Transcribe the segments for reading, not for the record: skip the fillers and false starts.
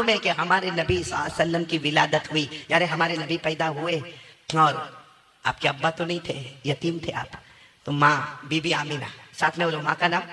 मालूम है कि हमारे नबी सल्लल्लाहु अलैहि वसल्लम की विलादत हुई, यानी हमारे नबी पैदा हुए और आपके अब्बा तो नहीं थे, यतीम थे आप, तो माँ बीबी आमीना, साथ में बोलो माँ का नाम।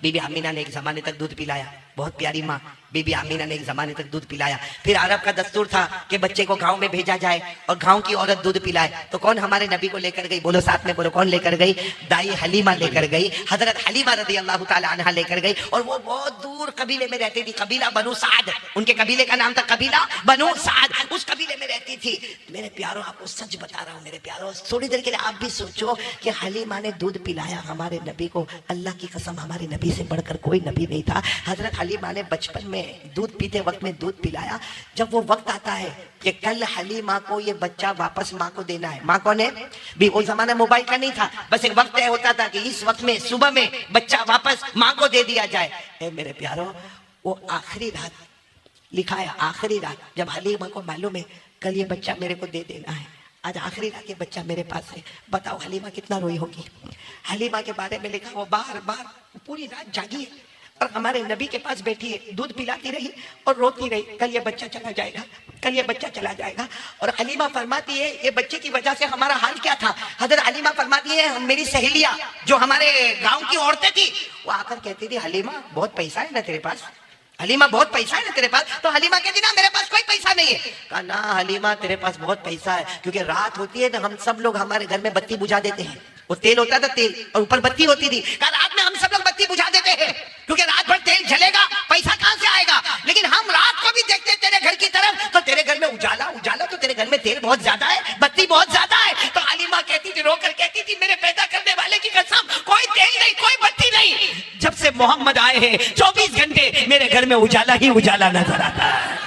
बीबी आमीना ने एक जमाने तक दूध पिलाया, बहुत प्यारी माँ। बीबी आमीना ने एक जमाने तक दूध पिलाया। फिर अरब का दस्तूर था कि बच्चे को गांव में भेजा जाए और गांव की औरत दूध पिलाए, तो कौन हमारे नबी को लेकर गई? बोलो साथ में बोलो, कौन लेकर गई? दाई हलीमा लेकर गई, हजरत हलीमा रज़ी अल्लाह ताला अन्हा लेकर गई। और वो बहुत दूर कबीले में रहती थी, कबीला बनु साद, उनके कबीले का नाम था कबीला बनु साद, उस कबीले में रहती थी। मेरे प्यारों, आपको सच बता रहा हूँ मेरे प्यारों, थोड़ी देर के लिए आप भी सोचो कि हलीमा ने दूध पिलाया हमारे नबी को। अल्लाह की कसम, हमारे नबी से बढ़कर कोई नबी नहीं था। हजरत हलीमा ने बचपन में दूध पीते वक्त में दूध पिलाया। जब वो वक्त आता है कि कल हलीमा को ये बच्चा वापस माँ को देना है, माँ को ने भी, वो जमाना मोबाइल का नहीं था, बस एक वक्त तय होता था कि इस वक्त में सुबह में बच्चा वापस माँ को दे दिया जाए। ए मेरे प्यारों, वो आखिरी रात लिखा है, आखिरी रात जब हलीमा को मालूम है कल ये बच्चा मेरे को दे देना है, आज आखिरी रात ये बच्चा मेरे पास है, बताओ हलीमा कितना रोई होगी। हलीमा के बारे में लिखा, वो बार बार पूरी रात जागी है और हमारे नबी के पास बैठी है, दूध पिलाती रही और रोती रही, कल ये बच्चा चला जाएगा, कल ये बच्चा चला जाएगा। और हलीमा फरमाती है ये बच्चे की वजह से हमारा हाल क्या था। हजरत हलीमा फरमाती है मेरी सहेलियां जो हमारे गांव की औरतें थी, वो आकर कहती थी हलीमा बहुत पैसा है ना तेरे पास, हलीमा बहुत पैसा है ना तेरे पास। तो हलीमा कहती ना मेरे पास कोई पैसा नहीं है। कहा ना हलीमा तेरे पास बहुत पैसा है, क्योंकि रात होती है ना हम सब लोग हमारे घर में बत्ती बुझा देते हैं, वो तेल होता था तेल और ऊपर बत्ती होती थी। कहा रात में हम सब लोग बत्ती बुझा देते हैं क्योंकि रात भर तेल जलेगा, पैसा कहां से आएगा, लेकिन हम रात को भी देखते हैं तेरे घर की तरफ, तो तेरे घर में उजाला उजाला, तो तेरे घर में तेल बहुत ज्यादा है, बत्ती बहुत ज्यादा है। तो हलीमा कहती थी, रोकर कहती थी मेरे पैदा करने वाले की कसम, कोई तेल नहीं, कोई बत्ती नहीं, जब से मोहम्मद आए हैं 24 घंटे मेरे घर में उजाला ही उजाला नजर आता है।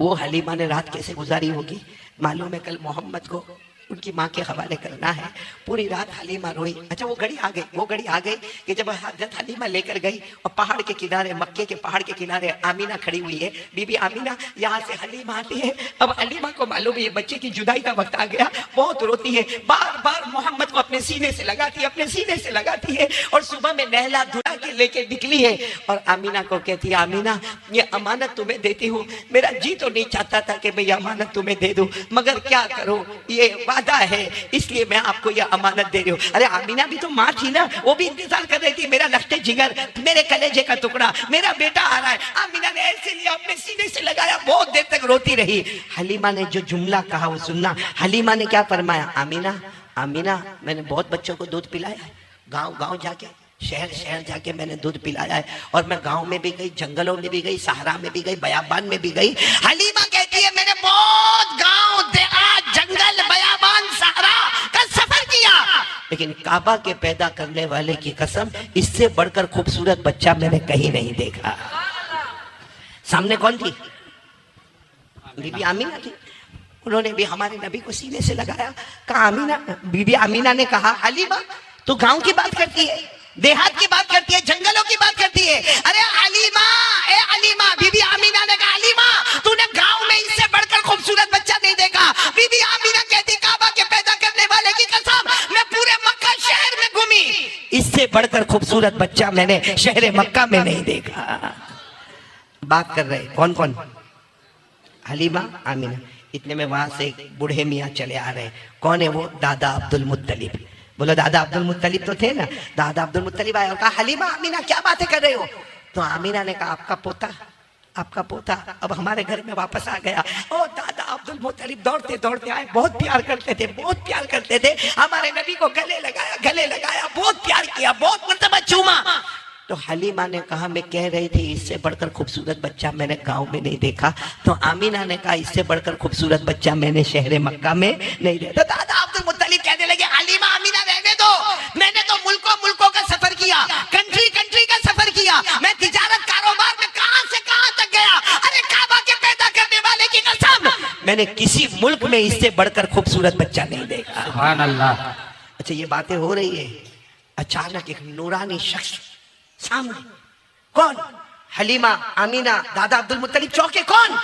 वो हलीमा ने रात कैसे गुजारी होगी मालूम है, कल मोहम्मद को उनकी माँ के हवाले करना है। पूरी रात हलीमा रोई। अच्छा वो घड़ी आ गई, वो घड़ी आ गई कि जब हजरत हलीमा लेकर गई और पहाड़ के किनारे, मक्के के पहाड़ के किनारे आमीना खड़ी हुई है, बीबी आमीना, यहाँ से हलीमा आती है। अब हलीमा को मालूम है बच्चे की जुदाई का वक्त आ गया, बहुत रोती है, बार बार मोहम्मद को अपने सीने से लगाती है, अपने सीने से लगाती है। और सुबह में नहला धुला के लेके निकली है और आमीना को कहती है आमीना ये अमानत तुम्हें देती हूँ, मेरा जी तो नहीं चाहता था कि मैं ये अमानत तुम्हें दे दूँ, मगर क्या करूँ, ये है इसलिए मैं आपको यह अमानत दे रही हूँ। अरे आमीना भी तो माँ थी ना, वो भी इंतजार कर रही थी, मेरा लफ्टे जिगर, मेरे कलेजे का टुकड़ा, मेरा बेटा आ रहा है। आमीना ने ऐसे लिया, अपने सीने से लगाया, बहुत देर तक रोती रही। हलीमा ने जो जुमला कहा वो सुनना, हलीमा ने क्या फरमाया, आमीना आमीना मैंने बहुत बच्चों को दूध पिलाया है, गाँव गाँव जाके, शहर शहर जाके मैंने दूध पिलाया है, और मैं गांव में भी गई, जंगलों में भी गई, सहारा में भी गई, बयाबान में भी गई। हलीमा कहती है मैंने बहुत गांव, देहात, जंगल, बयाबान, सहारा का सफर किया, लेकिन काबा के पैदा करने वाले की कसम इससे बढ़कर खूबसूरत बच्चा मैंने कहीं नहीं देखा। सामने कौन थी? बीबी आमीना थी। उन्होंने भी हमारे नबी को सीने से लगाया, कहा आमीना, बीबी आमीना ने कहा हलीमा तू गांव की बात करती है, देहात की बात करती है, जंगलों की बात करती है। अरे अलीमा, ए अलीमा, बीबी आमीना ने कहा अलीमा तूने गांव में इससे बढ़कर खूबसूरत बच्चा नहीं देखा। बीबी आमीना कहती काबा के पैदा करने वाले की कसम मैं पूरे मक्का शहर में घूमी, इससे बढ़कर खूबसूरत बच्चा मैंने शहर मक्का में नहीं देखा। बात कर रहे कौन कौन? हलीमा, आमीना। इतने में वहां से बूढ़े मियाँ चले आ रहे। कौन है वो? दादा अब्दुल मुत्तलिब। बोलो दादा अब्दुल मुत्तलिब तो थे ना। दादा अब्दुल मुत्तलिब आया और कहा हलीमा आमीना क्या बातें कर रहे हो? तो आमीना ने कहा आपका पोता, आपका पोता अब हमारे घर में वापस आ गया। ओ दादा अब्दुल मुत्तलिब दौड़ते दौड़ते आए, बहुत प्यार करते थे, बहुत प्यार करते थे, हमारे नबी को गले लगाया, गले लगाया, बहुत प्यार किया, बहुत मर्तबा चूमा। तो हलीमा ने कहा मैं कह रही थी इससे बढ़कर खूबसूरत बच्चा मैंने गांव में नहीं देखा। तो आमीना ने कहा इससे बढ़कर खूबसूरत बच्चा मैंने शहर मक्का में नहीं देखा। तो दादा अब्दुल मुत्तलिब कहने लगे हलीमा आमीना रहने दो, मैंने तो मुल्कों मुल्कों का सफर किया, कंट्री कंट्री का सफर किया, मैं तिजारत कारोबार में कहां से कहां तक गया। अरे काबा के पैदा करने वाले की कसम मैंने किसी मुल्क में इससे बढ़कर खूबसूरत बच्चा नहीं देखा। सुभान अल्लाह। अच्छा ये बातें हो रही है, अचानक एक नूरानी शख्स सामने। कौन? हलीमा, आमीना, दादा अब्दुल मुत्तलिब चौके। कौन?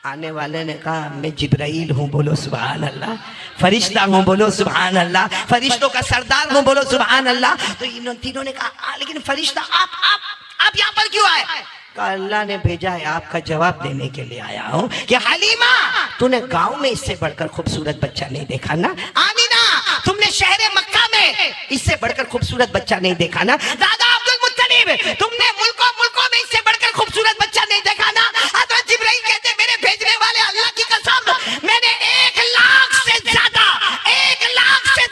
आने वाले ने कहा मैं जिब्राइल हूँ, बोलो सुभान अल्लाह। फरिश्ता हूँ, बोलो सुभान अल्लाह। फरिश्तों का सरदार हूँ, बोलो सुभान अल्लाह। तो इन तीनों ने कहा लेकिन फरिश्ता आप यहाँ पर क्यों आए? अल्लाह ने भेजा है आपका जवाब देने के लिए आया हूँ कि हलीमा तूने गांव में इससे बढ़कर खूबसूरत बच्चा नहीं देखा ना, आमीना तुमने शहर मक्का में इससे बढ़कर खूबसूरत बच्चा नहीं देखा ना, दादा अब्दुल मुत्तलिब तुमने मुल्कों में इससे बढ़कर खूबसूरत बच्चा नहीं देखा ना। हज़रत जिब्राइल कहते मेरे भेजने वाले अल्लाह की कसम मैंने 1 लाख से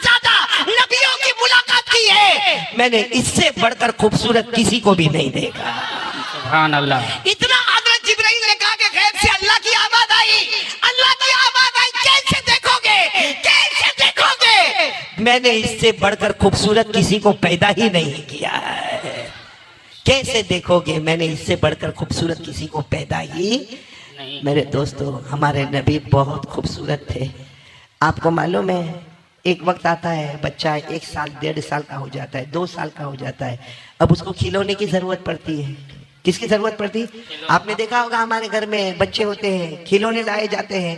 ज्यादा नबियों की मुलाकात की है, मैंने इससे बढ़कर खूबसूरत किसी को भी नहीं देखा। सुभान अल्लाह। इतना हज़रत जिब्राइल ने कहा कि गैब से अल्लाह की आवाज आई, कैसे देखोगे, मैंने इससे बढ़कर खूबसूरत किसी को पैदा ही नहीं किया है। कैसे देखोगे, मैंने इससे बढ़कर खूबसूरत किसी को पैदा ही नहीं। मेरे दोस्तों हमारे नबी बहुत खूबसूरत थे। आपको मालूम है एक वक्त आता है बच्चा 1 साल 1.5 साल का हो जाता है, 2 साल का हो जाता है, अब उसको खिलौने की जरूरत पड़ती है। किसकी जरूरत पड़ती? आपने देखा होगा हमारे घर में बच्चे होते हैं, खिलौने लाए जाते हैं।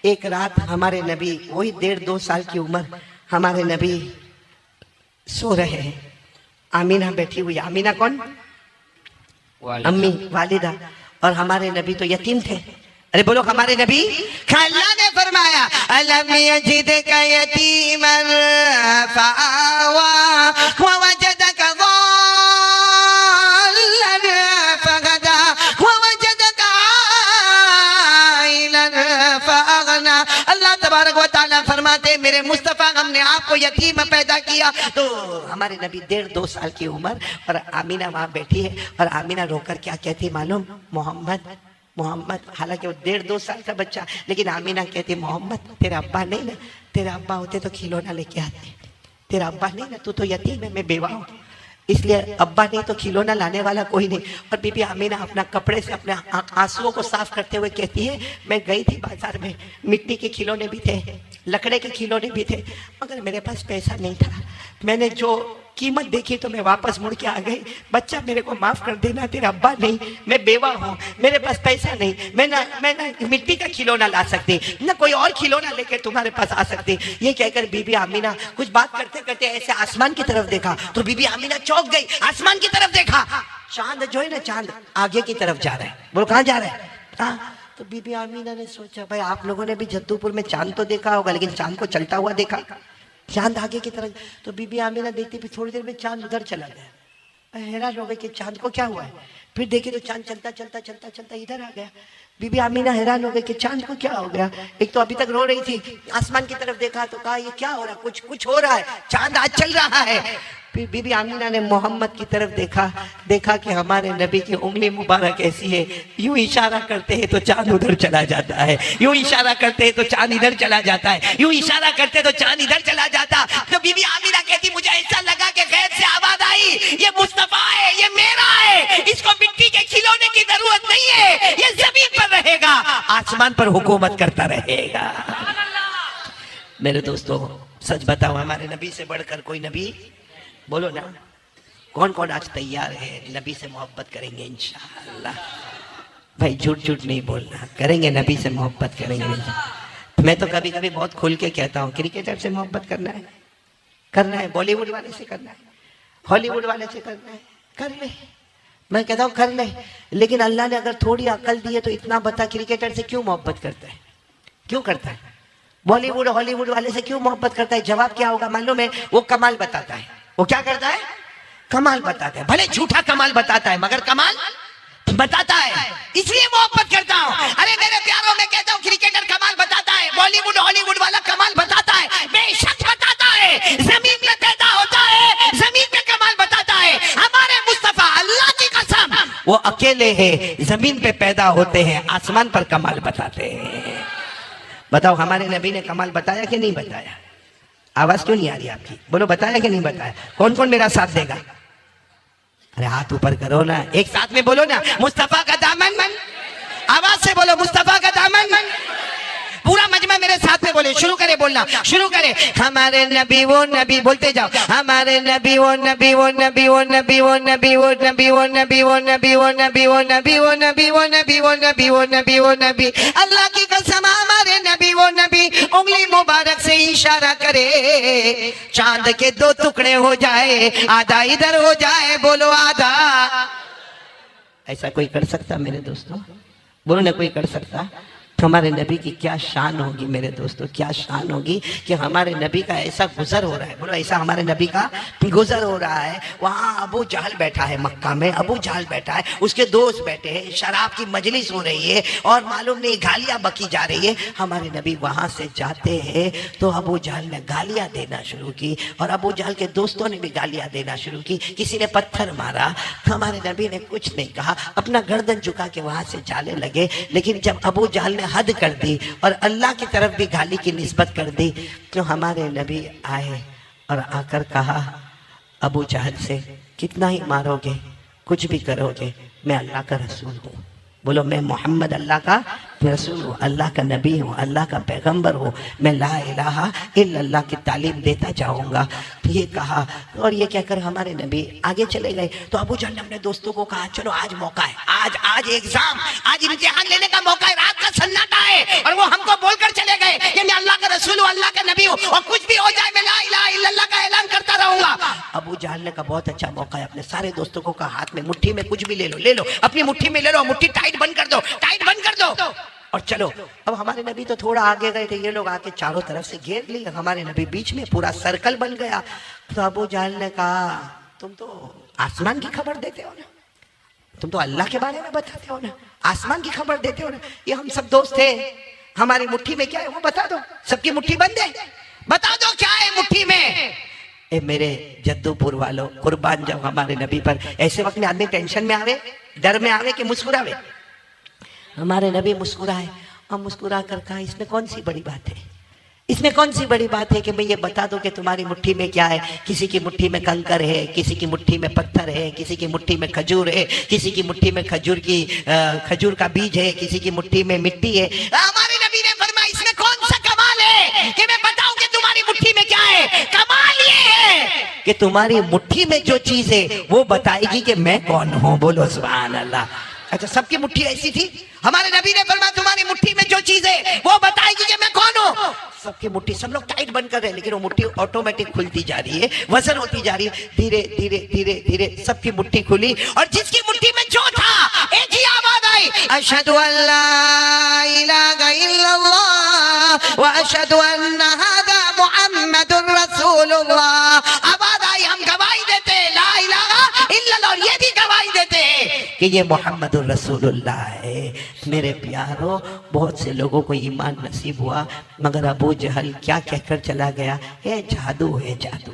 एक रात हमारे नबी वही 1.5-2 साल की उम्र, हमारे नबी सो रहे हैं, आमीना बैठी हुई। आमीना कौन? अम्मी, वालिदा। और हमारे नबी तो यतीम थे। अरे बोलो हमारे नबी। अल्लाह ने फरमाया अलम यजिदका यतीमन फआवा व वजदका ज़ाल्लन फगदा व वजदका आइलन फअगना। अल्लाह तबारक व तआला फरमाते मेरे मुस्तफा हमने आपको यतीम पैदा किया। तो हमारे नबी 1.5-2 साल की उम्र और आमीना वहां बैठी है और आमीना रोकर क्या कहती मालूम? मोहम्मद मोहम्मद। हालांकि वो 1.5-2 साल का बच्चा, लेकिन आमीना कहती मोहम्मद तेरा अब्बा नहीं ना, तेरा अब्बा होते तो खिलौना लेके आते, तेरा अब्बा नहीं ना, तू तो यतीम है, मैं बेवा हूँ, इसलिए अब्बा नहीं तो खिलौना लाने वाला कोई नहीं। और बीबी आमीना अपना कपड़े से अपने आंसुओं को साफ करते हुए कहती है मैं गई थी बाजार में, मिट्टी के खिलौने भी थे, लकड़े के खिलौने भी थे, मगर मेरे पास पैसा नहीं था, मैंने जो कीमत देखी तो मैं वापस मुड़ के आ गई। बच्चा मेरे को माफ कर देना, तेरा अब्बा नहीं, मैं बेवा हूँ, मेरे पास पैसा नहीं, मैं ना मिट्टी का खिलौना ला सकती, ना कोई और खिलौना लेकर तुम्हारे पास आ सकती। ये कहकर बीबी आमीना कुछ बात करते करते ऐसे आसमान की तरफ देखा तो बीबी आमीना चौंक गई। आसमान की तरफ देखा, चांद जो है ना, चांद आगे की तरफ जा रहा है। बोलो कहाँ जा रहा है? हाँ। तो बीबी आमीना ने सोचा भाई आप लोगों ने भी जद्दूपुर में चांद तो देखा होगा, लेकिन चांद को चलता हुआ देखा, चांद आगे की तरफ। तो बीबी आमीना देखती फिर थोड़ी देर में चांद उधर चला गया। हैरान हो गए कि चांद को क्या हुआ है। फिर देखी तो चांद चलता चलता चलता चलता इधर आ गया। बीबी आमीना हैरान हो गई कि चांद को क्या हो गया। एक तो अभी तक रो रही थी, आसमान की तरफ देखा तो कहा ये क्या हो रहा है, कुछ हो रहा है, चांद आज चल रहा है। फिर बीबी आमीना ने मोहम्मद की तरफ देखा कि हमारे नबी की उंगली मुबारक ऐसी है, यूं इशारा करते हैं तो चांद उधर चला जाता है, यूं इशारा करते हैं तो चांद इधर चला जाता है, यूं इशारा करते तो चांद इधर चला जाता। तो बीबी आमीना कहती मुझे ऐसा लगा कि गैब से आवाज आई ये मुस्तफा है, ये मेरा है, इसको मिट्टी के खिलौने की जरूरत नहीं है, ये जमीन पर रहेगा, आसमान पर हुकूमत करता रहेगा। मेरे दोस्तों सच बताओ हमारे नबी से बढ़कर कोई नबी? बोलो ना, कौन कौन आज तैयार है नबी से मोहब्बत करेंगे इंशाअल्लाह? भाई झूठ नहीं बोलना, करेंगे नबी से मोहब्बत करेंगे। मैं तो कभी कभी बहुत खुल के कहता हूँ क्रिकेटर से मोहब्बत करना है, बॉलीवुड वाले से करना है, हॉलीवुड वाले से करना है, कर ले। मैं कहता हूँ कर ले, लेकिन अल्लाह ने अगर थोड़ी अकल दी है तो इतना बता क्रिकेटर से क्यों मोहब्बत करता है, क्यों करता है? बॉलीवुड हॉलीवुड वाले से क्यों मोहब्बत करता है? जवाब क्या होगा मालूम है? वो कमाल बताता है। वो क्या करता है? कमाल बताता है। भले झूठा कमाल बताता है मगर कमाल बताता है, इसलिए मोहब्बत करता हूं। अरे मेरे प्यारों में कहता हूं क्रिकेटर कमाल बताता है, बॉलीवुड हॉलीवुड वाला कमाल बताता है, बेशक बताता है, जमीन पे पैदा होता है, जमीन पे कमाल बताता है। हमारे मुस्तफा अल्लाह की कसम वो अकेले हैं, जमीन पे पैदा होते हैं, आसमान पर कमाल बताते हैं। बताओ हमारे नबी ने कमाल बताया कि नहीं बताया? आवाज क्यों नहीं आ रही आपकी? बोलो बताया कि नहीं बताया? कौन कौन मेरा साथ देगा? अरे हाथ ऊपर करो ना, एक साथ में बोलो ना, मुस्तफा का दामन। आवाज से बोलो, मुस्तफा का दामन। पूरा मजमा मेरे साथ में बोले, शुरू करे बोलना, शुरू करे। हमारे नबी वो नबी, बोलते जाओ, हमारे नबी वो नबी वो नबी वो नबी वो नबी वो नबी वो नबी वो नबी वो नबी वो नबी वो नबी वो नबी वो नबी वो नबी वो नबी। अल्लाह की कसम हमारे नबी वो नबी उंगली मुबारक से इशारा करे, चांद के 2 टुकड़े हो जाए, आधा इधर हो जाए, बोलो आधा। ऐसा कोई कर सकता मेरे दोस्तों? बोलो ना, कोई कर सकता? हमारे नबी की क्या शान होगी मेरे दोस्तों, क्या शान होगी कि हमारे नबी का ऐसा गुजर हो रहा है। बोलो, ऐसा हमारे नबी का गुजर हो रहा है। वहाँ अबू जहल बैठा है, मक्का में अबू जहल बैठा है, उसके दोस्त बैठे हैं, शराब की मजलिस हो रही है और मालूम नहीं गालियां बकी जा रही है। हमारे नबी वहाँ से जाते हैं तो अबू जहल ने गालियां देना शुरू की और अबू जहल के दोस्तों ने भी गालियां देना शुरू की। किसी ने पत्थर मारा, हमारे नबी ने कुछ नहीं कहा, अपना गर्दन झुका के वहाँ से जाने लगे। लेकिन जब अबू जहल ने हद कर दी और अल्लाह की तरफ भी गाली की निस्बत कर दी तो हमारे नबी आए और आकर कहा अबू जहल से, कितना ही मारोगे, कुछ भी करोगे, मैं अल्लाह का रसूल हूँ। बोलो, मैं मोहम्मद अल्लाह का रसूल हूँ, अल्लाह का नबी हूँ, अल्लाह का पैगंबर हूँ, मैं ला इलाहा इल्लल्लाह की तालीम देता जाऊँगा। ये कहा और ये कहकर हमारे नबी आगे चले गए। तो अबू जहल ने अपने दोस्तों को कहा, चलो आज मौका है, आज एग्जाम, आज इम्तिहान लेने का मौका है, रात का सन्नाटा है। और वो हमको बोलकर चले गए कि मैं अल्लाह का रसूल हूँ, अल्लाह का नबी हूँ, और कुछ भी हो जाए मैं ला इलाहा इल्लल्लाह का ऐलान करता रहूंगा। अबू जहल ने कहा बहुत अच्छा मौका है, अपने सारे दोस्तों को कहा हाथ में मुट्ठी में कुछ भी ले लो, अपनी मुट्ठी में ले लो, मुट्ठी टाइट बंद कर दो, टाइट बंद कर दो और चलो। अब हमारे नबी तो थोड़ा आगे गए थे, ये लोग आके चारों तरफ से घेर लिए, हमारे नबी बीच में, पूरा सर्कल बन गया। तो अबू जहल ने कहा, तुम तो आसमान की खबर देते हो ना, तुम तो अल्लाह के बारे में बताते हो ना, आसमान की खबर देते हो ना, ये हम सब दोस्त थे, हमारी मुट्ठी में क्या है वो बता दो, सबकी मुट्ठी बंद है, बता दो क्या है मुट्ठी में। ए मेरे जद्दूपुर वालों, कुर्बान जाओ हमारे नबी पर। ऐसे वक्त में आदमी टेंशन में आवे, डर में आवे कि मुस्कुरावे। हमारे नबी मुस्कुराए और मुस्कुरा कर कहा, इसमें कौन सी बड़ी बात है, इसमें कौन सी बड़ी बात है कि मैं ये बता दूं कि तुम्हारी मुट्ठी में क्या है। किसी की मुट्ठी में कंकर है, किसी की मुट्ठी में पत्थर है, किसी की मुट्ठी में खजूर है, किसी की मुट्ठी में खजूर का बीज है, किसी की मुट्ठी में मिट्टी है। हमारे नबी ने फरमाया, इसमें कौन सा कमाल है कि मैं बताऊं कि तुम्हारी मुट्ठी में क्या है। कमाल ये है कि तुम्हारी मुट्ठी में जो चीज है वो बताएगी कि मैं कौन हूं। बोलो सुभान अल्लाह। अच्छा, सबकी मुट्ठी ऐसी थी? हमारे नबी ने फरमाया तुम्हारी मुट्ठी में जो चीज है वो बताएगी कि मैं कौन हूं। सबकी मुट्ठी, सब लोग टाइट बंद कर रहे हैं, लेकिन वो मुट्ठी ऑटोमेटिक खुलती जा रही है, वजन होती जा रही है, धीरे धीरे धीरे धीरे सबकी मुट्ठी खुली और जिसकी मुट्ठी में जो था एक ही आवाज आई, अशहदु अल्ला इलाहा इल्लल्लाह व अशहदु अन्ना हादा मुहम्मदुर रसूलुल्लाह। आवाज आई, हम गवाही देते ला इलाहा इल्लल्लाह, और ये भी गवाही देते कि ये मोहम्मदुर रसूलुल्लाह है। मेरे प्यारों, बहुत से लोगों को ईमान नसीब हुआ, मगर अबू जहल क्या कहकर चला गया, ये जादू है जादू।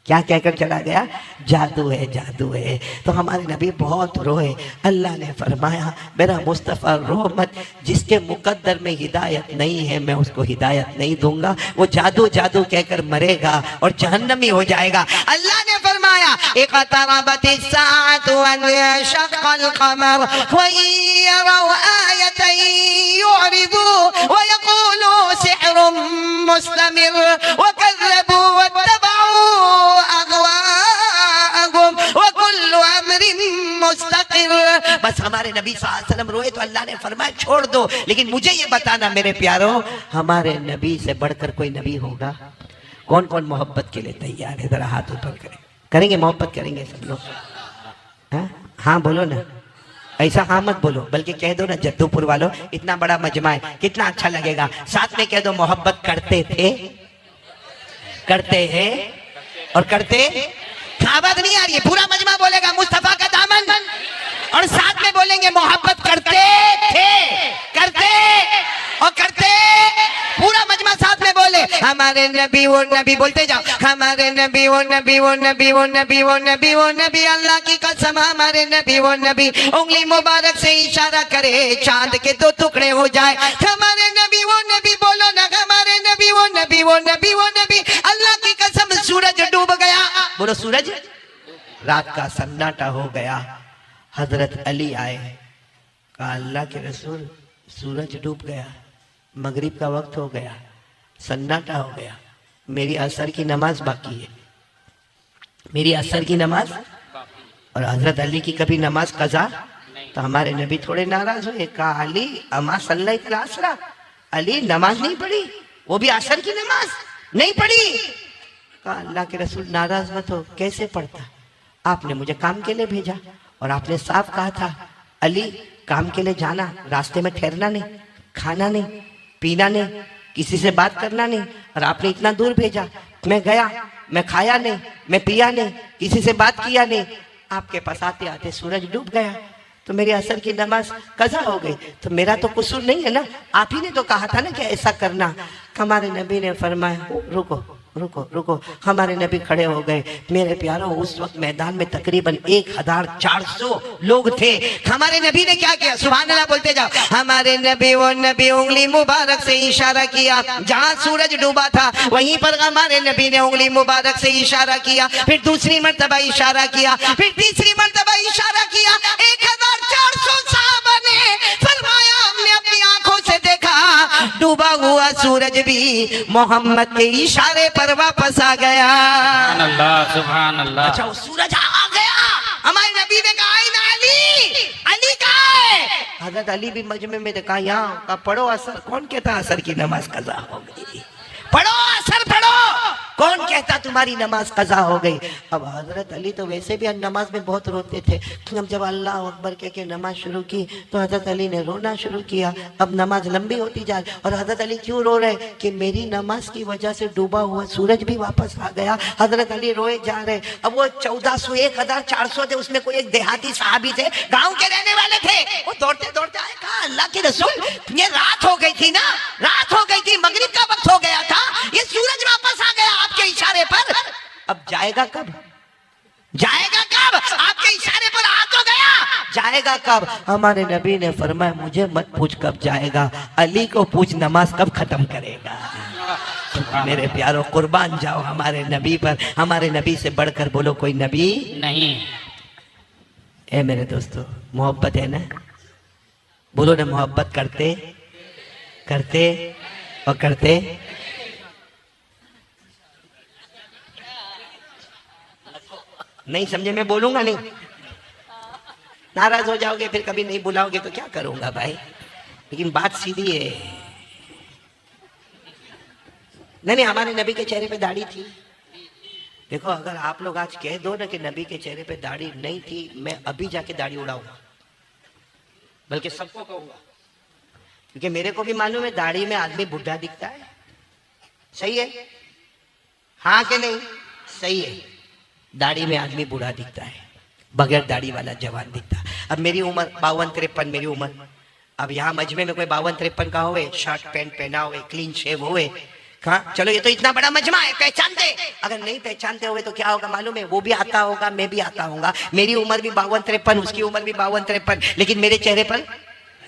क्या कहकर चला गया, जादू है जादू है। तो हमारे नबी बहुत रोए। अल्लाह ने फरमाया, मेरा मुस्तफ़ा रो मत, जिसके मुकद्दर में हिदायत नहीं है मैं उसको हिदायत नहीं दूंगा, वो जादू जादू कहकर मरेगा और जहन्नमी हो जाएगा। अल्लाह ने फरमाया, इक़तरबतिस साअतु वंशक़्क़ल क़मर व यरौ आयतन युरिदू व यक़ूलू सिह्रुम मुस्तमिर व कज़्ज़बू वत्तबऊ अग़वाअहुम व कुल्लु अम्रिन मुस्तक़िर। बस हमारे नबी सल्लल्लाहु अलैहि वसल्लम रोए तो अल्लाह ने फरमाया छोड़ दो, लेकिन मुझे ये बताना मेरे प्यारों, हमारे नबी से बढ़कर कोई नबी होगा? कौन कौन मोहब्बत के लिए तैयार है? जरा हाथ ऊपर करें। करेंगे मोहब्बत करेंगे सब लोग? हाँ बोलो ना, ऐसा हाँ मत बोलो, बल्कि कह दो ना, जद्दूपुर वालों इतना बड़ा मजमा है, कितना अच्छा लगेगा। साथ में कह दो, मोहब्बत करते थे, करते हैं और करते। आवाज नहीं आ रही है, पूरा मजमा बोलेगा मुस्तफा का दामन, और साथ में बोलेंगे मोहब्बत करते थे, करते और करते। पूरा मजमा साथ में बोले, हमारे नबी वो नबी, बोलते जाओ, हमारे नबी वो नबी वो नबी वो नबी वो नबी वो नबी, अल्लाह की कसम हमारे नबी वो नबी, उंगली मुबारक से इशारा करे चांद के दो टुकड़े हो जाए। हमारे नबी वो नबी, बोलो ना, हमारे नबी वो नबी वो नबी वो नबी, अल्लाह की कसम सूरज डूब गया। बोलो सूरज, रात का सन्नाटा हो गया। हजरत अली आए, कहा अल्लाह के रसूल सूरज डूब गया, मगरिब का वक्त हो गया, सन्नाटा हो गया, मेरी असर की नमाज बाकी है, मेरी असर की नमाज। और हजरत अली की कभी नमाज कज़ा? तो हमारे नबी थोड़े नाराज हुए, कहा अली अमा सल्लैत असरा, अली नमाज नहीं पढ़ी, वो भी असर की नमाज नहीं पढ़ी। कहा अल्लाह के रसूल नाराज मत हो, कैसे पढ़ता, आपने मुझे काम के लिए भेजा और आपने साफ कहा था अली काम के लिए जाना, रास्ते में ठहरना नहीं, खाना नहीं, पीना नहीं, किसी से बात करना नहीं, और आपने इतना दूर भेजा। मैं गया, मैं खाया नहीं, मैं पिया नहीं, किसी से बात किया नहीं, आपके पास आते आते सूरज डूब गया, तो मेरी असर की नमाज कज़ा हो गई, तो मेरा तो कसूर नहीं है ना, आप ही ने तो कहा था ना कि ऐसा करना। हमारे नबी ने फरमाया रुको रुको रुको। हमारे नबी खड़े हो गए। मेरे प्यारों, उस वक्त मैदान में तकरीबन 1400 लोग थे। हमारे नबी ने क्या किया? सुभान अल्लाह बोलते जाओ। हमारे नबी, वो नबी उंगली मुबारक से इशारा किया, जहां सूरज डूबा था वहीं पर हमारे नबी ने उंगली मुबारक से इशारा किया, फिर दूसरी मर्तबा इशारा किया, फिर तीसरी मर्तबा इशारा किया। 1400 सहाबा ने फरमाया, हमने अपनी आंखों से देखा डूबा हुआ सूरज भी मोहम्मद के इशारे पर वापस आ गया। सुभान अल्लाह, सुभान अल्लाह। अच्छा, सूरज आ गया। हमारे नबी ने कहा ना, अली, अली कहाँ है? हजरत अली भी मजमे में देखा, यहाँ का पढ़ो असर। कौन कहता असर की नमाज कज़ा हो गई? पढ़ो असर, पढ़ो। कौन कहता तुम्हारी नमाज कज़ा हो गई? अब हजरत अली तो वैसे भी नमाज में बहुत रोते थे। अब जब अल्लाह अकबर कह के नमाज शुरू की तो हजरत अली ने रोना शुरू किया। अब नमाज लंबी होती जा रही, और हजरत अली क्यों रो रहे? कि मेरी नमाज की वजह से डूबा हुआ सूरज भी वापस आ गया। हजरत अली रोए जा रहे। अब वो 1400 1400 थे, उसमें कोई एक देहाती साहबी थे, गाँव के रहने वाले थे। वो दौड़ते दौड़ते आए, कहा अल्लाह के रसूल, ये रात हो गई थी ना, रात हो गई थी, मगरिब का वक्त हो गया था, ये सूरज वापस आ गया आपके इशारे पर। अब जाएगा कब? जाएगा कब? आपके इशारे पर आ तो गया, जाएगा कब? हमारे नबी ने फरमाया, मुझे मत पूछ कब जाएगा, अली को पूछ नमाज कब खत्म करेगा। मेरे प्यारों, कुर्बान जाओ हमारे नबी पर। हमारे नबी से बढ़कर बोलो कोई नबी नहीं। ए मेरे दोस्तों, मोहब्बत है ना? बोलो ना, मोहब्बत करते करते और करते। नहीं समझे? मैं बोलूंगा नहीं, नाराज हो जाओगे, फिर कभी नहीं बुलाओगे तो क्या करूंगा भाई। लेकिन बात सीधी है। नहीं, हमारे नबी के चेहरे पे दाढ़ी थी। देखो, अगर आप लोग आज कह दो ना कि नबी के चेहरे पे दाढ़ी नहीं थी, मैं अभी जाके दाढ़ी उड़ाऊंगा, बल्कि सबको कहूंगा, क्योंकि मेरे को भी मालूम है दाढ़ी में आदमी बुढ़ा दिखता है। सही है? हाँ कि नहीं? सही है। दाढ़ी में आदमी बूढ़ा दिखता है, बगैर दाढ़ी वाला जवान दिखता है। अब मेरी उम्र 52-53, मेरी उम्र। अब यहाँ मजमे में कोई 52-53 का होए, शर्ट पैंट पहना हुए, क्लीन शेव हुए, कहा चलो ये तो इतना बड़ा मजमा है, पहचानते। अगर नहीं पहचानते हुए तो क्या होगा मालूम है? वो भी आता होगा, मैं भी आता होगा। मेरी उम्र भी 52-53, उसकी उम्र भी 52-53, लेकिन मेरे चेहरे पर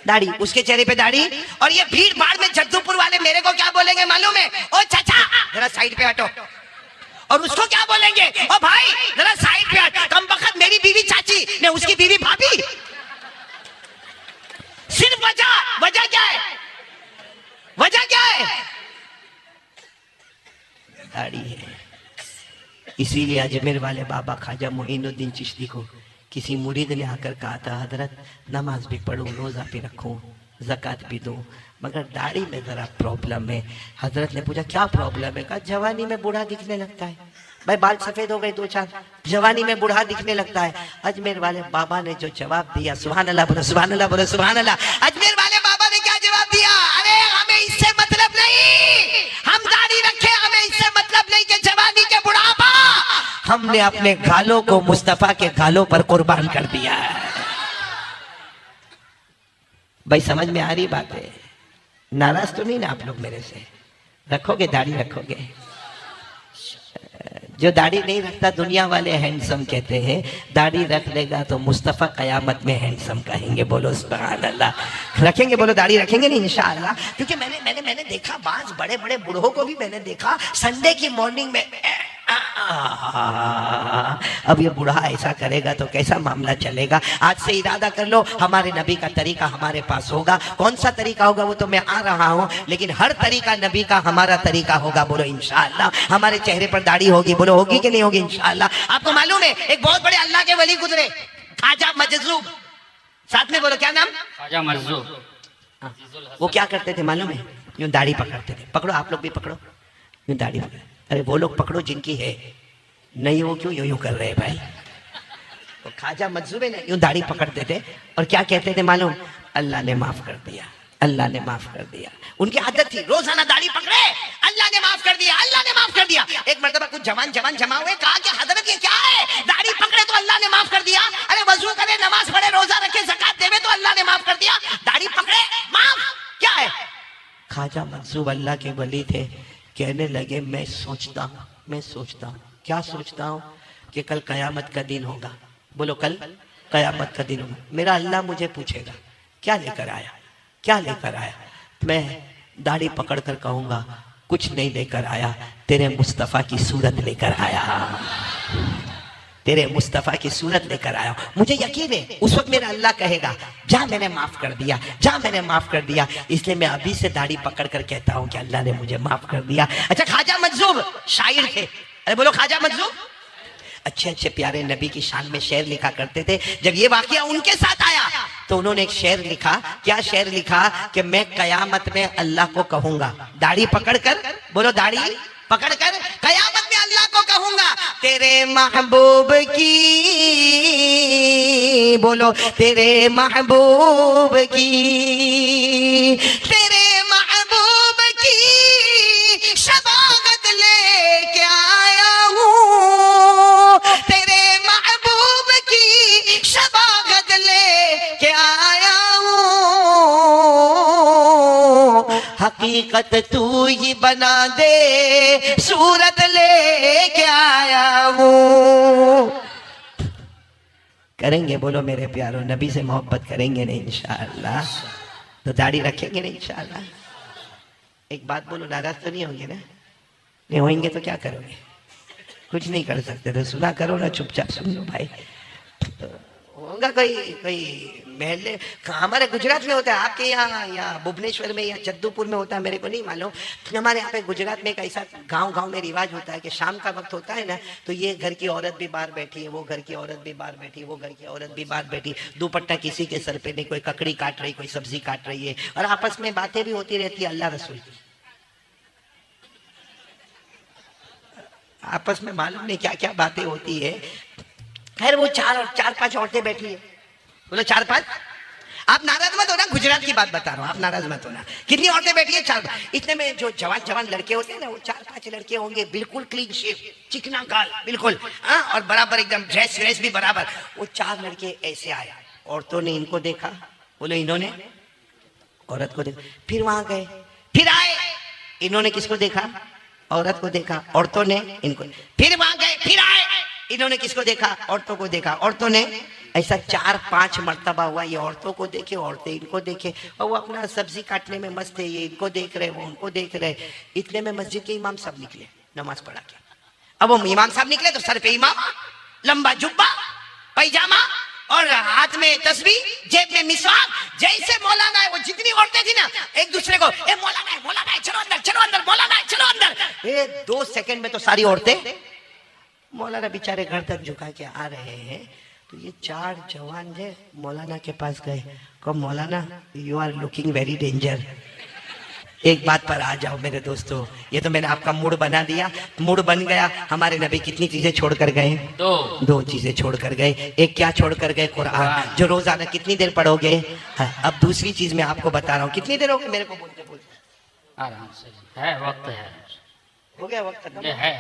दाढ़ी, उसके चेहरे पे दाढ़ी। और ये भीड़ भाड़ में जद्दूपुर वाले मेरे को क्या बोलेंगे मालूम है? ओ चाचा जरा साइड पे हटो। और उसको क्या बोलेंगे? ओ भाई जरा साइड पे हट। कम वक्त मेरी बीवी चाची ने उसकी बीवी भाभी। सिर्फ वजह क्या है? वजह क्या है? दाढ़ी है। इसीलिए अजमेर वाले बाबा ख्वाजा मोइनुद्दीन चिश्ती को किसी मुरीद ने आकर कहा था, हजरत नमाज भी पढ़ूं, रोजा भी रखूं, ज़कात भी दूं, मगर दाढ़ी में ज़रा प्रॉब्लम है। हजरत ने पूछा क्या प्रॉब्लम है? कहा जवानी में बूढ़ा दिखने लगता है। भाई बाल सफ़ेद हो गए 2-4, जवानी में बूढ़ा दिखने लगता है। अजमेर वाले बाबा ने जो जवाब दिया, सुभान अल्लाह बोलो, सुभान अल्लाह बोलो, सुभान अल्लाह। अजमेर वाले बाबा ने क्या जवाब दिया? अरे हमें इससे मतलब नहीं, हम दाढ़ी रखे, हमें इससे मतलब नहीं कि जवानी के बुढ़ापा। हमने अपने गालों को मुस्तफा के गालों पर कुर्बान कर दिया है। भाई समझ में आ रही बात है? नाराज तो नहीं ना आप लोग मेरे से? रखोगे दाढ़ी? रखोगे? जो दाढ़ी नहीं रखता दुनिया वाले हैंडसम कहते हैं, दाढ़ी रख लेगा तो मुस्तफा कयामत में हैंडसम कहेंगे। बोलो सुभान अल्लाह। रखेंगे? बोलो दाढ़ी रखेंगे नहीं इंशाअल्लाह। क्योंकि मैंने देखा, बाज बड़े बड़े बूढ़ों को भी मैंने देखा संडे की मॉर्निंग में अब ये बूढ़ा ऐसा करेगा तो कैसा मामला चलेगा। आज से इरादा कर लो, हमारे नबी का तरीका हमारे पास होगा। कौन सा तरीका होगा वो तो मैं आ रहा हूँ, लेकिन हर तरीका नबी का हमारा तरीका होगा। बोलो इंशाअल्लाह। हमारे चेहरे पर दाढ़ी होगी। बोलो होगी कि नहीं होगी? इंशाअल्लाह। आपको मालूम है एक बहुत बड़े अल्लाह के वली गुजरे, ख्वाजा मजज़ूब। साथ में बोलो क्या नाम? ख्वाजा मजज़ूब। वो क्या करते थे मालूम है? यूं दाढ़ी पकड़ते थे। पकड़ो, आप लोग भी पकड़ो, यूं दाढ़ी पकड़ो। अरे वो लोग पकड़ो जिनकी है, नहीं वो क्यों यूं यूं कर रहे हैं भाई? तो ख्वाजा मंसूर है ना यूं दाढ़ी पकड़ते थे और क्या कहते थे मालूम? अल्लाह ने माफ कर दिया, अल्लाह ने माफ कर दिया। उनकी आदत थी रोजाना दाढ़ी पकड़े, अल्लाह ने माफ कर दिया, अल्लाह ने माफ कर दिया। एक मर्तबा कुछ जवान जमा हुए, कहा कि हजरत ये क्या है, दाढ़ी पकड़े तो अल्लाह ने माफ कर दिया, अरे वजू करे, नमाज पढ़े, रोजा रखे, ज़कात देवे तो अल्लाह ने माफ कर दिया, दाढ़ी पकड़े माफ क्या है? ख्वाजा मंसूर अल्लाह के वली थे, कहने लगे मैं सोचता हूँ क्या सोचता हूँ कि कल कयामत का दिन होगा। बोलो कल कयामत का दिन होगा, मेरा अल्लाह मुझे पूछेगा क्या लेकर आया, क्या लेकर आया? मैं दाढ़ी पकड़ कर कहूंगा कुछ नहीं लेकर आया, तेरे मुस्तफा की सूरत लेकर आया, तेरे मुस्तफा की सूरत लेकर आया। मुझे यकीन है उस वक्त मेरा अल्लाह कहेगा जा मैंने माफ कर दिया, जा मैंने माफ कर दिया। इसलिए मैं अभी से दाढ़ी पकड़ कर कहता हूं कि अल्लाह ने मुझे माफ कर दिया। अच्छा, ख्वाजा मंसूर शायर थे, अरे बोलो ख्वाजा मंसूर अच्छे अच्छे प्यारे नबी की शान में शेर लिखा करते थे। जब ये वाकया उनके साथ आया तो उन्होंने एक शेर लिखा। क्या शेर लिखा? कि मैं कयामत में अल्लाह को कहूंगा, दाढ़ी पकड़कर, बोलो दाढ़ी पकड़कर कयामत में अल्लाह को कहूंगा तेरे महबूब की, बोलो तेरे महबूब की, तेरे महबूब की शबागत लेके आया हूँ, तेरे महबूब की शबागत लेके आया हूँ, हकीकत तू ही बना दे, सूरत लेके आया हूँ। करेंगे बोलो मेरे प्यारो, नबी से मोहब्बत करेंगे नहीं इंशाअल्लाह, तो दाढ़ी रखेंगे नहीं इंशाअल्लाह। एक बात बोलो, नाराज तो नहीं होंगे ना? नहीं होंगे तो क्या करोगे? कुछ नहीं कर सकते तो सुना करो ना, चुपचाप सुन लो भाई। तो होगा कोई महल्ले, हमारे गुजरात में होता है, आपके यहाँ या भुवनेश्वर में या जद्दूपुर में होता है मेरे को नहीं मालूम। हमारे यहाँ पे गुजरात में एक ऐसा गांव में रिवाज होता है कि शाम का वक्त होता है ना, तो ये घर की औरत भी बाहर बैठी है, वो घर की औरत भी बाहर बैठी है, वो घर की औरत भी बाहर बैठी, दुपट्टा किसी के सर पे नहीं, कोई ककड़ी काट रही, कोई सब्जी काट रही है, और आपस में बातें भी होती रहती है अल्लाह रसूल की। आपस में मालूम नहीं क्या क्या बातें होती है। खैर वो चार पांच औरतें बैठी है, बोलो चार पांच। आप नाराज मत होना, गुजरात की बात बता रहा हूँ, आप नाराज मत होना। कितनी औरतें बैठी है? चार। इतने में जो जवान लड़के होते हैं ना, वो चार पांच लड़के होंगे, बिल्कुल क्लीन शेव, चिकना गाल बिल्कुल, हाँ, और बराबर एकदम ड्रेस भी बराबर। वो चार लड़के ऐसे आए, औरतों ने इनको देखा, बोलो इन्होंने औरत को देखा, फिर वहां गए, फिर आए, इन्होंने किसको देखा? औरत को देखा, औरतों ने इनको, फिर वहां गए, फिर आए, इन्होंने किसको देखा? औरतों को देखा, औरतों ने। ऐसा 4-5 मर्तबा हुआ, ये औरतों को देखे, औरतें इनको देखे, और वो अपना सब्जी काटने में मस्त है, ये इनको देख रहे, वो उनको देख रहे। इतने में मस्जिद के इमाम साहब निकले नमाज पढ़ा के। अब वो इमाम साहब निकले तो सर पे इमाम, लंबा जुब्बा, पैजामा, और हाथ में तस्बीह, जेब में मिसवाक, जैसे मौलाना है। वो जितनी औरतें थी ना, एक दूसरे को ए मौलाना है, चलो अंदर, मौलाना है, चलो अंदर। 2 सेकंड में तो सारी औरतें, मौलाना बेचारे घर तक झुका के आ रहे हैं। तो ये 4 जवान जो मौलाना के पास गए, कहो मौलाना you are looking very danger. एक बात पर आ जाओ मेरे दोस्तों, ये तो मैंने आपका मूड बना दिया, मूड बन गया। हमारे नबी कितनी चीजें छोड़ कर गए? 2 चीजें छोड़ कर गए। एक क्या छोड़ कर गए? कुरान, जो रोजाना कितनी देर पढ़ोगे। अब दूसरी चीज मैं आपको बता रहा हूँ, कितनी देर हो गई मेरे को बोलते आराम से है, वक्त है, हो गया वक्त खत्म है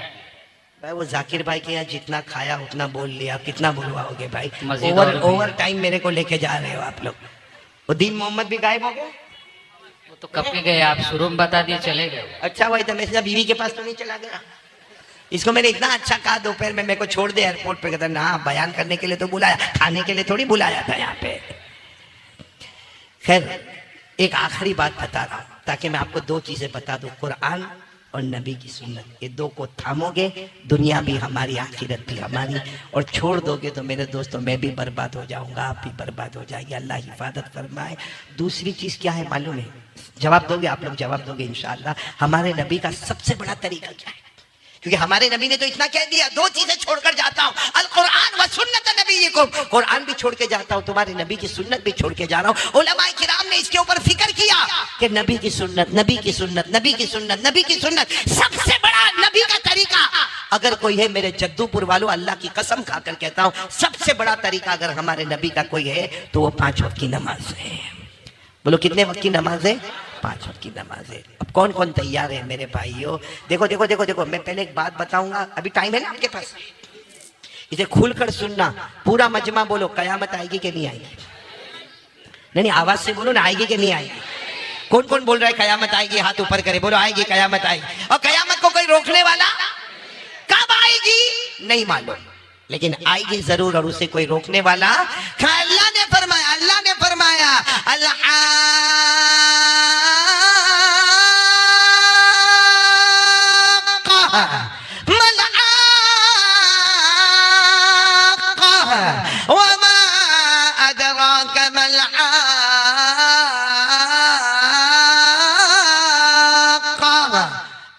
भाई। वो जाकिर भाई के यहाँ जितना खाया उतना बोल लिया, कितना बुलवाओगे भाई? मज़ीद ओवर टाइम मेरे को लेके जा रहे हो आप लोग। वो दीन मोहम्मद भी गायब हो गए, वो तो कब के गए, आप शुरू में बता दिए चले गए। अच्छा भाई, तो मैं बीवी के पास तो नहीं चला गया? इसको मैंने इतना अच्छा कहा दोपहर में, मेरे को छोड़ दे एयरपोर्ट पे, कहता ना बयान करने के लिए तो बुलाया, खाने के लिए थोड़ी बुलाया था यहाँ पे। खैर एक आखिरी बात बता रहा हूँ ताकि मैं आपको 2 चीजें बता दूं, कुरान और नबी की सुन्नत। ये 2 को थामोगे, दुनिया भी हमारी, आखिरत भी हमारी। और छोड़ दोगे तो मेरे दोस्तों मैं भी बर्बाद हो जाऊंगा, आप भी बर्बाद हो जाएंगे। अल्लाह हिफाजत फरमाए। दूसरी चीज क्या है मालूम है? जवाब दोगे आप लोग, जवाब दोगे इंशाअल्लाह। हमारे नबी का सबसे बड़ा तरीका क्या है? क्योंकि हमारे नबी ने तो इतना कह दिया, दो चीजें छोड़कर जाता हूं, अल कुरान व सुन्नत नबीयिकुम, कुरान भी छोड़ के जाता हूं, तुम्हारे नबी की सुन्नत भी छोड़ के जा रहा हूं। उलमाए किराम ने इसके ऊपर फिक्र किया कि नबी की सुन्नत, नबी की सुन्नत, नबी की सुन्नत, नबी की सुन्नत, सबसे बड़ा नबी का तरीका अगर कोई है, मेरे जद्दूपुर वालों, अल्लाह की कसम खाकर कहता हूं, सबसे बड़ा तरीका अगर हमारे नबी का कोई है तो वो 5 वक्त की नमाज है। बोलो कितने वक्त की नमाज है? 5 वक्त की नमाज है। अब कौन कौन तैयार है मेरे भाइयों? देखो देखो देखो देखो, मैं पहले एक बात बताऊंगा, अभी टाइम है ना आपके पास, इसे खुलकर सुनना, पूरा मजमा बोलो, कयामत आएगी कि नहीं आएगी? नहीं, आवाज से बोलो ना, आएगी कि नहीं आएगी? कौन कौन बोल रहा है कयामत आएगी? हाथ ऊपर करे, बोलो आएगी, कयामत आएगी। और कयामत को कोई रोकने वाला? कब आएगी नहीं मालूम, लेकिन आएगी जरूर, और उसे कोई रोकने वाला? अल्लाह ने फरमाया, अल्लाह ने फरमाया, अल्लाह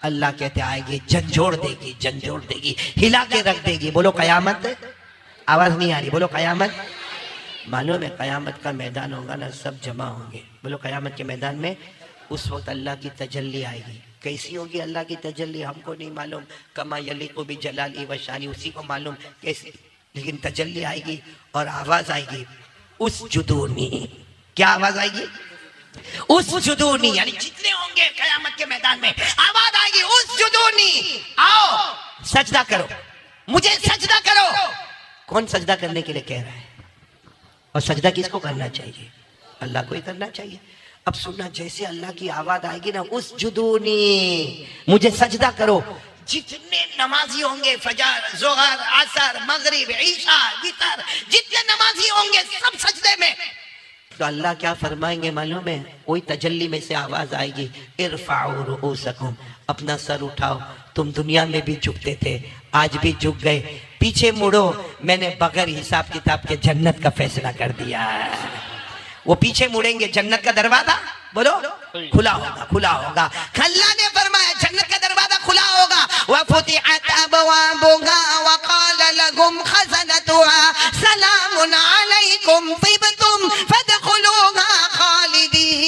अल्लाह कहते आएगी, झंझोड़ देगी, झंझोड़ देगी, हिला के रख देगी। बोलो कयामत। आवाज नहीं आ रही, बोलो कयामत। मालूम है कयामत का मैदान होगा ना, सब जमा होंगे। बोलो कयामत के मैदान में उस वक्त अल्लाह की तजल्ली आएगी। कैसी होगी अल्लाह की तजल्ली हमको नहीं मालूम, कमा यलीकु भी जलाली व शानी, उसी को मालूम कैसी, लेकिन तजल्ली आएगी और आवाज आएगी, उस जुदूनी। क्या आवाज आएगी? उस जुदूनी, यानी जितने होंगे कयामत के मैदान में, आवाज आएगी, उस जुदूनी, आओ सजदा करो, मुझे सजदा करो। कौन सजदा करने के लिए कह रहा है? और सजदा किसको करना चाहिए? अल्लाह को ही करना चाहिए। अब सुनना, जैसे अल्लाह की आवाज आएगी ना, उस जुदूनी, मुझे सजदा करो, जितने नमाजी होंगे, फजर, जोहर, असर, मगरिब, ईशा, वितर, जितने नमाजी होंगे सब सजदे में। तो अल्लाह क्या फरमाएंगे मालूम है? वही तजल्ली में से आवाज आएगी, इरफाउ रुऊसकुम, अपना सर उठाओ, तुम दुनिया में भी झुकते थे, आज भी झुक गए, पीछे मुड़ो, मैंने बगैर हिसाब किताब के जन्नत का फैसला कर दिया। वो पीछे मुड़ेंगे, जन्नत का दरवाजा बोलो खुला होगा, खुला होगा। अल्लाह ने फरमाया जन्नत का दरवाजा खुला होगा। वफुतिहत अबवाबुहा वक़ाल लहुम खज़नतुहा सलामुन अलैकुम तिबतुम फदखुलूहा खालिदीन।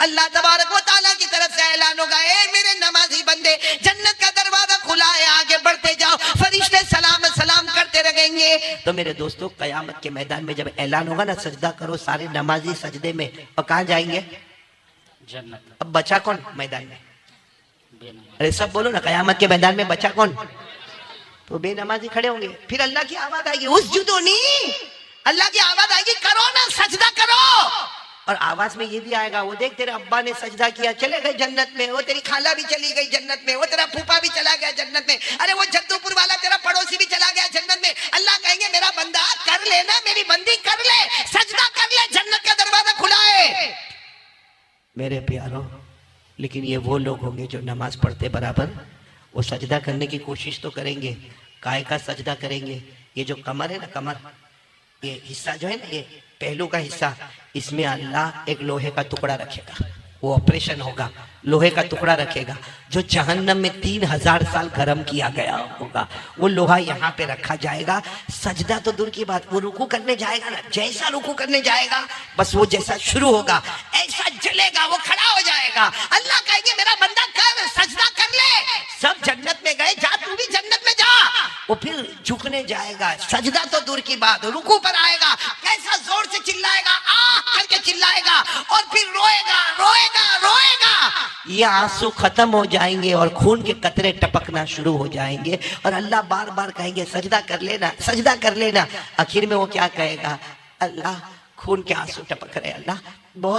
अल्लाह तबारक व तआला की तरफ से ऐलान होगा, ए मेरे नमाजी बंदे, जन्नत का दरवाजा खुला है, आगे बढ़ते जाओ, फरिश्ते सलाम सलाम करते रहेंगे। तो मेरे दोस्तों, कयामत के मैदान में जब ऐलान होगा ना, सजदा करो, सारे नमाजी सजदे में, और कहाँ जाएंगे? जन्नत। अब बचा कौन मैदान में? अरे सब बोलो ना, कयामत के मैदान में बचा कौन? तो बेनमाजी खड़े होंगे। फिर अल्लाह की आवाज आएगी, उस जुदूनी, अल्लाह की आवाज आएगी, करो ना, सजदा करो। और आवाज में ये भी आएगा, वो देख तेरे अब्बा ने सजदा किया, चले गए जन्नत में, वो तेरी खाला भी चली गई जन्नत में, वो तेरा फूफा भी चला गया जन्नत में, अरे वो जद्दूपुर वाला तेरा पड़ोसी भी चला गया जन्नत में। अल्लाह कहेंगे मेरा बंदा कर लेना, मेरी बंदी कर ले, सजदा कर ले, जन्नत का दरवाजा खुला है। मेरे प्यारों, लेकिन ये वो लोग होंगे जो नमाज पढ़ते बराबर, वो सजदा करने की कोशिश तो करेंगे, काय का सजदा करेंगे। ये जो कमर है ना, कमर, ये हिस्सा जो है ना, ये पहलू का हिस्सा, इसमें अल्लाह एक लोहे का टुकड़ा रखेगा, वो ऑपरेशन होगा, लोहे का टुकड़ा रखेगा, जो जहन्नम में 3000 साल गर्म किया गया होगा, वो लोहा यहाँ पे रखा जाएगा। सजदा तो दूर की बात, वो रुकू करने जाएगा ना, जैसा रुकू करने जाएगा, बस वो जैसा शुरू होगा ऐसा जलेगा, वो खड़ा हो जाएगा। अल्लाह कहेंगे मेरा बंदा कर, सजदा कर ले, सब जन्नत में गए, जा तू भी जन्नत में जा। वो फिर झुकने जाएगा, सजदा तो दूर की बात, रुकू पर आएगा, कैसा जोर से चिल्लाएगा, आह करके चिल्लाएगा, और फिर रोएगा रोएगा रोएगा। ये आंसू खत्म हो जाएंगे और खून के कतरे टपकना शुरू हो जाएंगे, और अल्लाह बार बार कहेंगे सजदा कर लेना, सजदा कर लेना। आखिर में वो क्या कहेगा? अल्लाह खून के आंसू टपक रहे, अल्लाह बहुत